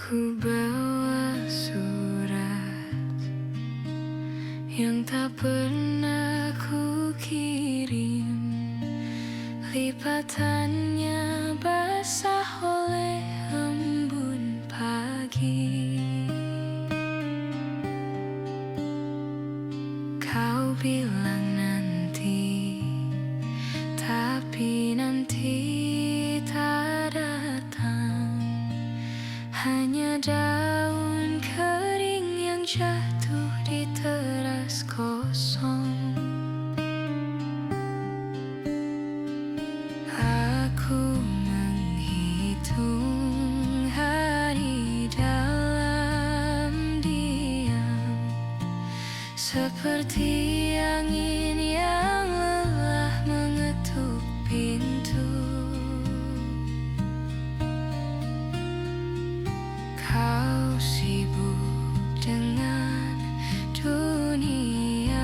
Ku bawa surat yang tak pernah ku kirim, lipatannya basah oleh embun pagi. Kau bilang nanti, tapi nanti tak datang. Hanya daun kering yang jatuh di teras kosong. Aku menghitung hari dalam diam, seperti angin yang lelah mengetuk pintu. Kau sibuk dengan duniamu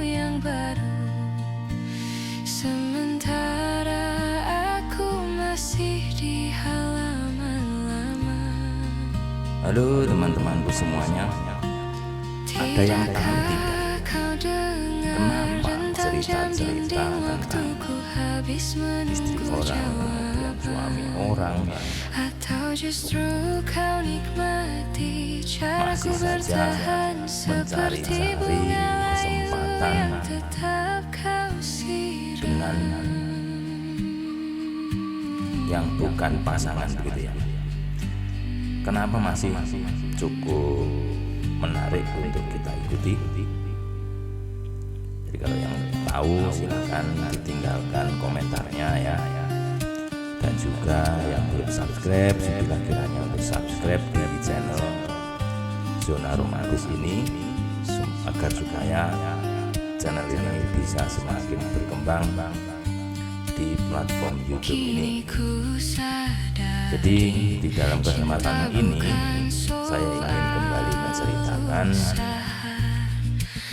yang baru, sementara aku masih di halaman lama. Halo teman-temanku semuanya. Ada yang tahu tidak kenapa cerita-cerita tentang istri orang, kemudian suami orang Atau justru kau nikmati caraku masih saja bertahan seperti mencari-cari bunga layu kesempatan yang tetap kau siram. dengan yang bukan pasangan begitu ya. Kenapa masih cukup menarik untuk kita ikuti? Jadi kalau yang tahu silakan ditinggalkan komentarnya ya. Dan juga yang belum subscribe, bila kiranya untuk subscribe di channel Zona Romantis ini agar supaya channel ini bisa semakin berkembang di platform YouTube ini. Jadi di dalam kesempatan ini saya ingin kembali menceritakan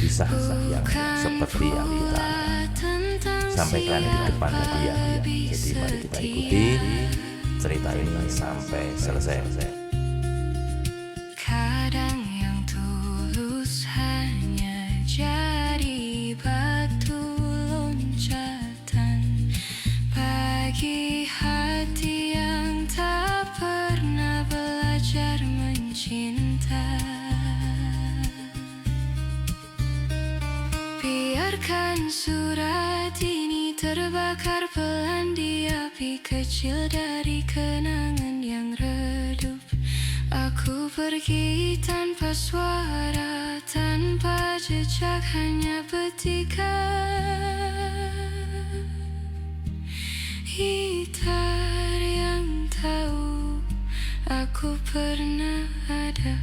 kisah yang seperti yang kita sampaikan di depan tadi ya. Jadi mari kita ikuti cerita ini sampai selesai. Kadang yang tulus hanya jadi batu loncatan bagi hati yang tak pernah belajar mencinta. Biarkan surat ini terbakar pelan di api kecil dari kenangan yang redup. Aku pergi tanpa suara, tanpa jejak, hanya petikan gitar yang tahu aku pernah ada.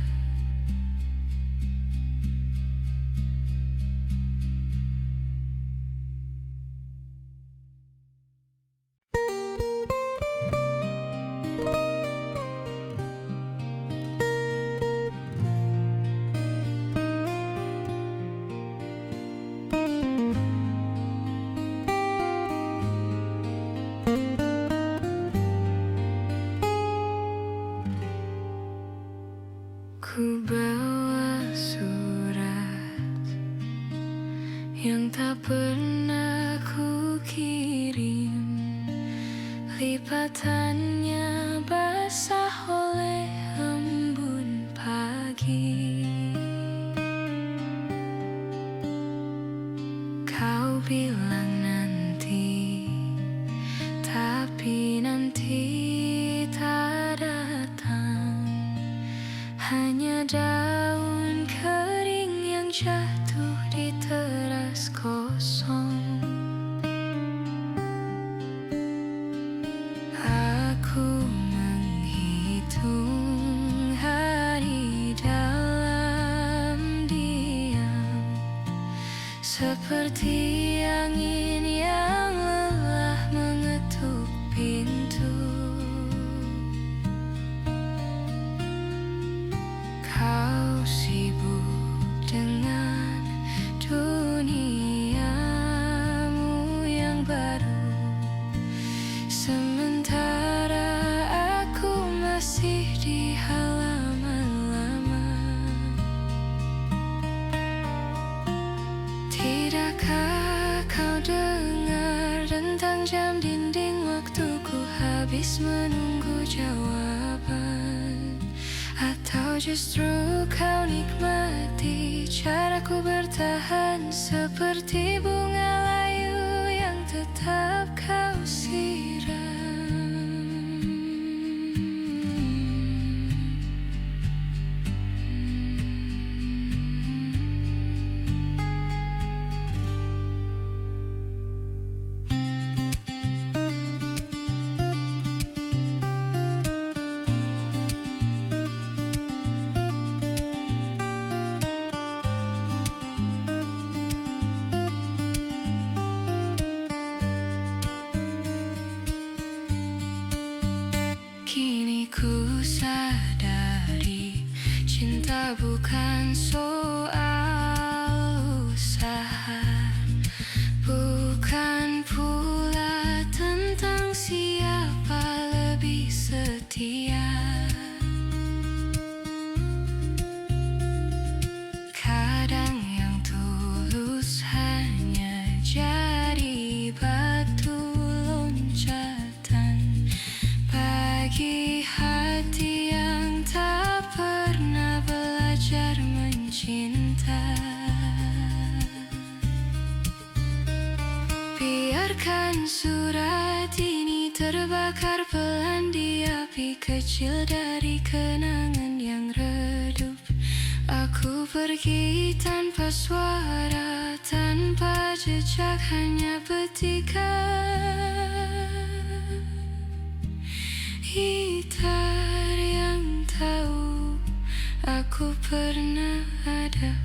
Ku bawa surat yang tak pernah ku kirim, lipatannya basah oleh embun pagi. Kau bilang nanti, tapi nanti tak datang. Hanya daun kering yang jatuh di teras kosong. Aku menghitung hari dalam diam, seperti angin yang lelah mengetuk pintu. Kau sibuk dengan duniamu yang baru, sementara aku masih di Rentang jam dinding waktuku habis menunggu jawaban. Atau justru kau nikmati caraku bertahan seperti bunga layu yang tetap kau siram. Kini ku sadari cinta bukan soal usaha, bukan pula tentang siapa lebih setia. Kadang yang tulus hanya jadi batu loncatan bagi hati yang tak pernah belajar mencinta. Biarkan surat ini terbakar pelan di api kecil dari kenangan yang redup. Aku pergi tanpa suara, tanpa jejak, hanya petikan gitar yang tahu aku pernah ada.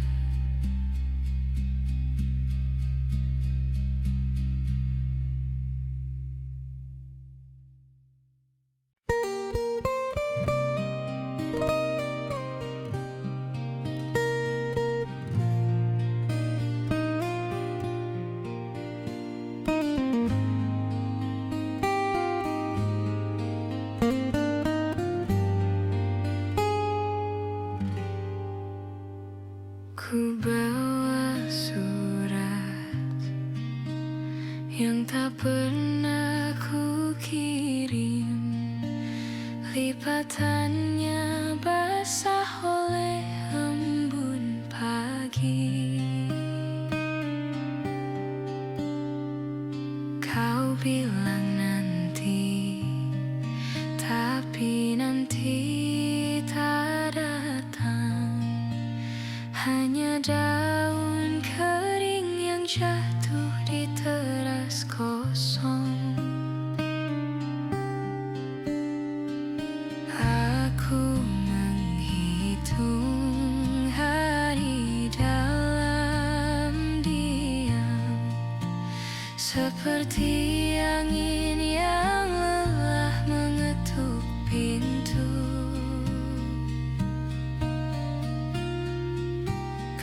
Ku bawa surat yang tak pernah ku kirim, lipatannya basah oleh embun pagi. Kau bilang nanti, tapi nanti tak datang. Hanya daun kering yang jatuh di teras kosong. Aku menghitung hari dalam diam, seperti angin yang lelah mengetuk pintu.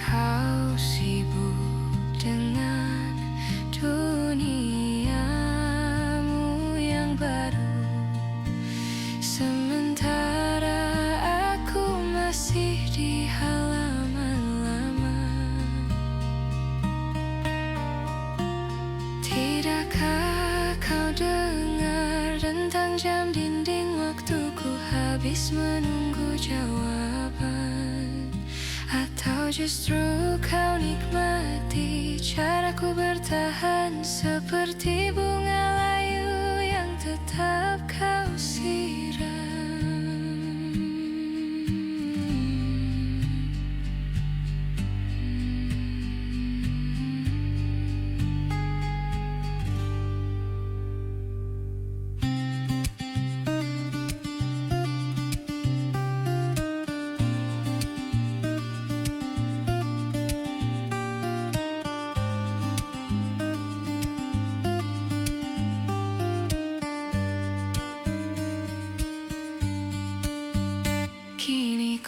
Kau sibuk dengan duniamu yang baru, sementara aku masih di halaman lama. Tidakkah kau dengar rentang jam dinding waktuku habis menunggu jawaban? Atau justru kau nikmati caraku bertahan seperti bunga layu yang tetap kau siram.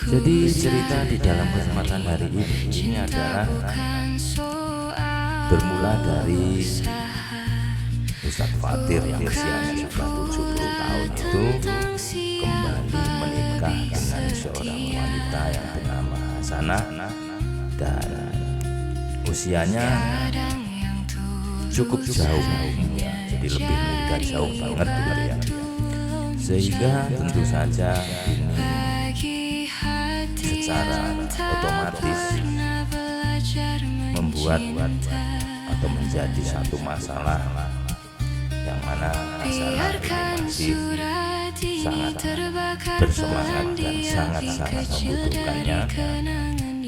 Jadi cerita di dalam kesempatan hari ini adalah bermula dari Ustadz Fatir yang usianya sudah 70 tahun itu kembali menikah dengan seorang wanita yang bernama Hasanah dan usianya cukup jauh ya. Jadi jadi lebih mudah, jauh banget gitu ya. Sehingga tentu saja ini secara otomatis membuat atau menjadi satu masalah yang mana Hasanah ini masih sangat bersemangat dan sangat-sangat membutuhkannya.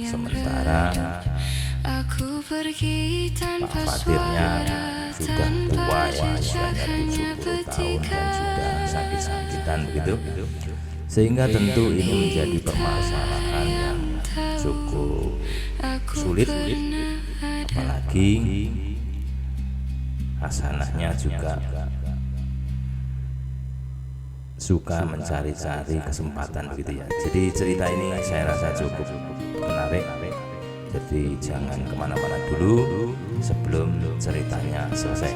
Sementara Pak Fatirnya sudah tua ya, usianya 70 tahun dan sudah sakit-sakitan begitu. Sehingga tentu ini menjadi permasalahan yang cukup sulit, apalagi Hasanahnya juga suka mencari-cari kesempatan begitu ya. Jadi cerita ini saya rasa cukup menarik, jadi jangan kemana-mana dulu sebelum ceritanya selesai.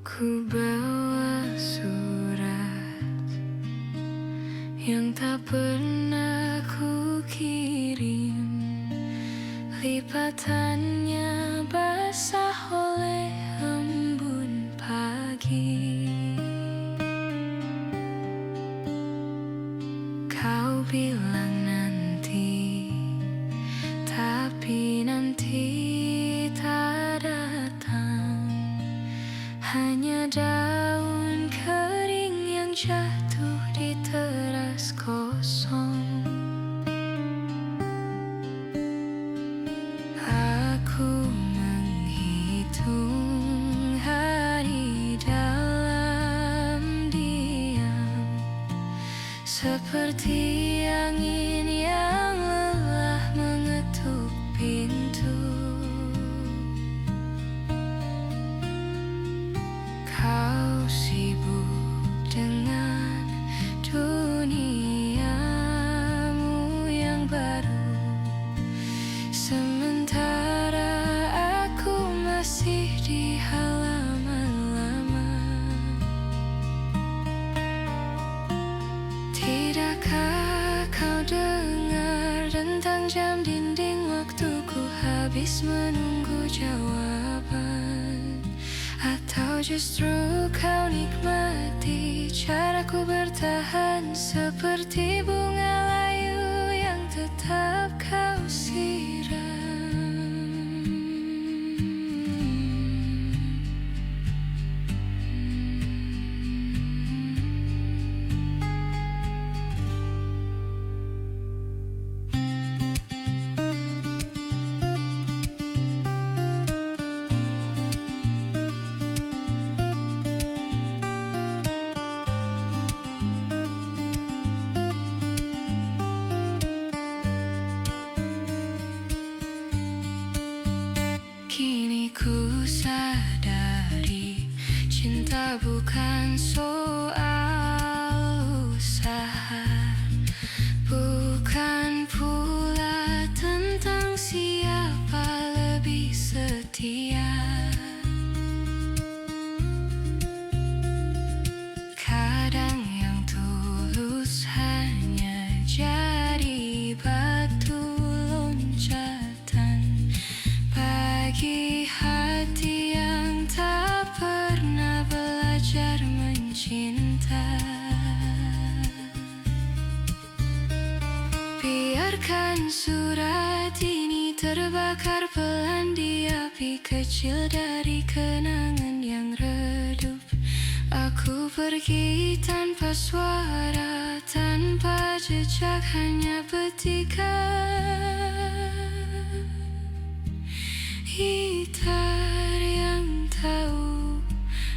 Ku bawa surat yang tak pernah ku kirim, lipatannya basah oleh embun pagi. Kau bilang nanti, tapi nanti tak datang. Hanya daun kering yang jatuh di teras kosong. Aku menghitung hari dalam diam, seperti angin yang lelah mengetuk pintu. Kau sibuk dengan duniamu yang baru, sementara aku masih di halaman lama. Tidakkah kau dengar tentang jam dinding waktuku habis menunggu jawaban? Atau justru kau nikmati caraku bertahan seperti bunga layu yang tetap kau siram? Kini ku sadari cinta bukan soal usaha, bukan pula tentang siapa lebih setia. Kadang yang tulus hanya jadi batu loncatan bagi hati yang tak pernah belajar mencinta. Biarkan surat ini terbakar pelan di api kecil dari kenangan yang redup. Aku pergi tanpa suara, tanpa jejak, hanya petikan gitar yang tahu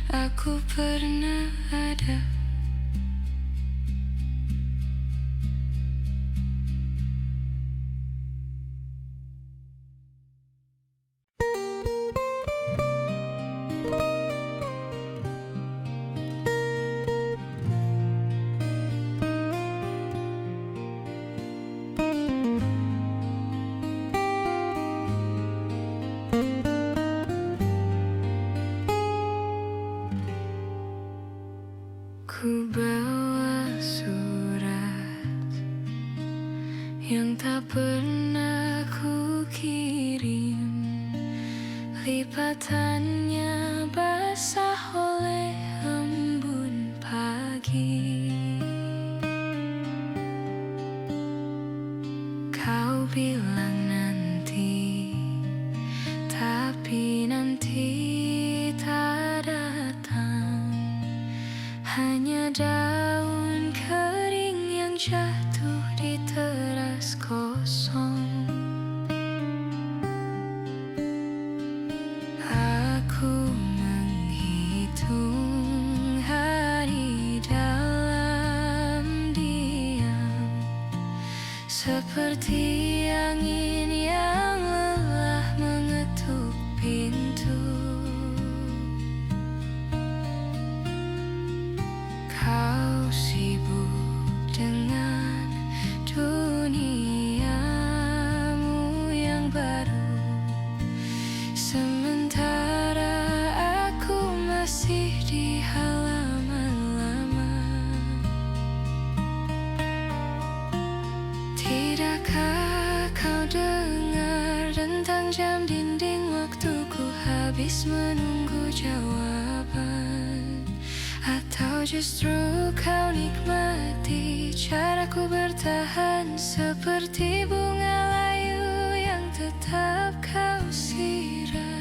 aku pernah ada. Ku bawa surat yang tak pernah ku kirim, lipatannya basah oleh embun pagi. Kau bilang nanti, tapi nanti tak datang. Hanya daun kering yang jatuh di teras kosong. Aku menghitung hari dalam diam, seperti angin yang lelah mengetuk pintu. Kau sibuk dengan duniamu yang baru, sementara aku masih di halaman lama. Tidakkah kau dengar tentang jam dinding waktuku habis menunggu jawaban? Atau justru kau nikmati caraku bertahan seperti bunga layu yang tetap kau siram?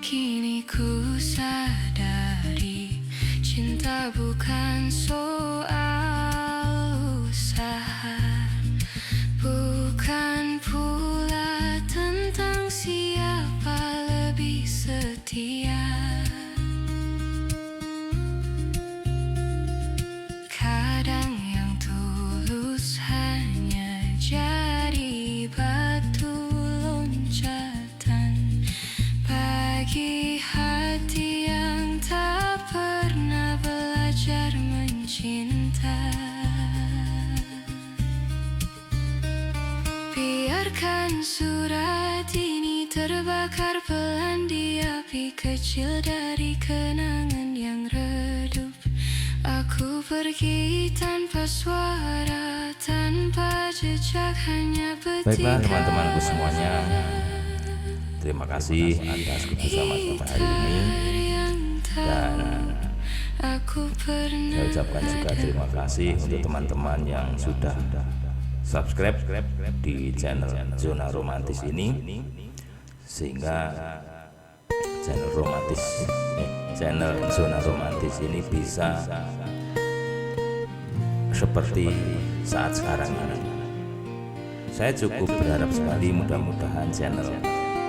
Kini ku sadari, cinta bukan soal usaha, bukan pula tentang siapa lebih setia. Kadang yang tulus hanya jadi batu loncatan bagi hati yang tak pernah belajar mencinta. Biarkan surat ini terbakar pelan di api kecil dari kenangan yang redup. Aku pergi tanpa suara, tanpa jejak, hanya petikan. Baiklah teman-temanku semuanya, terima kasih atas kebersamaan hari ini, dan saya ucapkan juga terima kasih untuk teman-teman yang sudah subscribe di channel Zona Romantis ini, sehingga channel Zona Romantis ini bisa seperti saat sekarang ini. Saya cukup berharap sekali, mudah-mudahan channel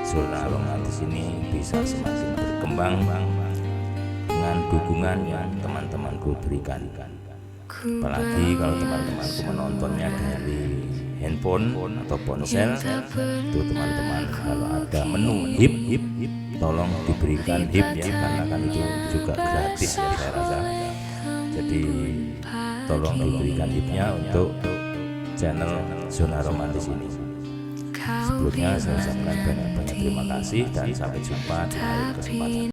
Zona Romantis ini bisa semakin berkembang dengan dukungan yang teman-temanku berikan. Apalagi kalau teman-temanku menontonnya dari handphone atau ponsel, itu teman-teman kalau ada menu hip, tolong diberikan hip ya, karena kan itu juga gratis ya saya rasa. Jadi tolong diberikan hipnya untuk channel Zona Romantis ini. Sebelumnya saya ucapkan banyak-banyak terima kasih dan sampai jumpa di lain kesempatan.